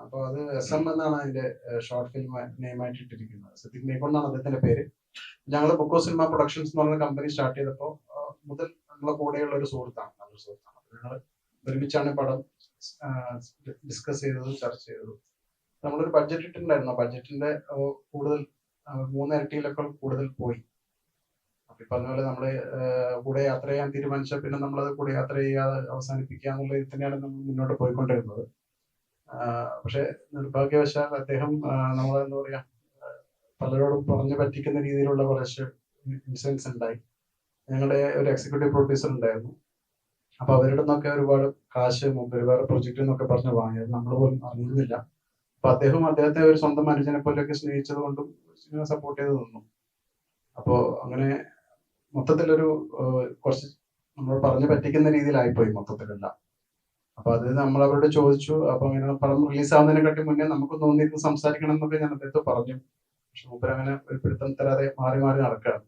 അപ്പോൾ അത് SM എന്നാണ് അതിന്റെ ഷോർട്ട് ഫിലിം നെയിമായിട്ട് ഇട്ടിരിക്കുന്നത്. സിദ്ദിഖ് മേക്കൊണ്ടാണ് അദ്ദേഹത്തിന്റെ പേര്. ഞങ്ങൾ ബുക്കോ സിനിമ പ്രൊഡക്ഷൻസ് എന്ന് പറഞ്ഞ കമ്പനി സ്റ്റാർട്ട് ചെയ്തപ്പോൾ മുതൽ നമ്മളെ കൂടെയുള്ള ഒരു സുഹൃത്താണ്, നല്ലൊരു സുഹൃത്താണ്. ഞങ്ങൾ ഒരുമിച്ചാണ് പടം ഡിസ്കസ് ചെയ്തതും ചർച്ച ചെയ്തതും. നമ്മളൊരു ബഡ്ജറ്റ് ഇട്ടിട്ടുണ്ടായിരുന്നു. ബഡ്ജറ്റിന്റെ കൂടുതൽ 3 ഇരട്ടിയിലൊക്കെ കൂടുതൽ പോയി. അപ്പൊ ഈ പറഞ്ഞ പോലെ നമ്മള് കൂടെ യാത്ര ചെയ്യാൻ തീരുമാനിച്ച പിന്നെ നമ്മളത് കൂടെ യാത്ര ചെയ്യാതെ അവസാനിപ്പിക്കുക എന്നുള്ള ഇത് തന്നെയാണ് നമ്മൾ മുന്നോട്ട് പോയിക്കൊണ്ടിരുന്നത്. പക്ഷെ നിർഭാഗ്യവശാൽ അദ്ദേഹം നമ്മളെന്താ പറയാ പലരോടും പറഞ്ഞു പറ്റിക്കുന്ന രീതിയിലുള്ള കുറച്ച് ഇൻസിഡൻസ് ഉണ്ടായി. ഞങ്ങളുടെ ഒരു എക്സിക്യൂട്ടീവ് പ്രൊഡ്യൂസർ ഉണ്ടായിരുന്നു. അപ്പൊ അവരുടെ നിന്നൊക്കെ ഒരുപാട് കാശ് വേറെ പ്രൊജക്റ്റ് എന്നൊക്കെ പറഞ്ഞ് വാങ്ങിയത് നമ്മൾ പോലും അറിയുന്നില്ല. അപ്പൊ അദ്ദേഹത്തെ ഒരു സ്വന്തം മനുഷ്യനെ പോലെയൊക്കെ സ്നേഹിച്ചത് കൊണ്ടും സപ്പോർട്ട് ചെയ്ത് നിന്നു. അപ്പോ അങ്ങനെ മൊത്തത്തിലൊരു കുറച്ച് നമ്മൾ പറഞ്ഞു പറ്റിക്കുന്ന രീതിയിലായിപ്പോയി മൊത്തത്തിലെല്ലാം. അപ്പൊ അത് നമ്മൾ അവരോട് ചോദിച്ചു. അപ്പൊ അങ്ങനെ പടം റിലീസ് ആവുന്നതിനെക്കാട്ടി മുന്നേ നമുക്ക് തോന്നിയിരുന്ന് സംസാരിക്കണം എന്നൊക്കെ ഞാൻ അദ്ദേഹത്തെ പറഞ്ഞു. പക്ഷെ മൂപ്പര് അങ്ങനെ ഒരു പിടുത്തം തരാതെ മാറി മാറി നടക്കുകയാണ്.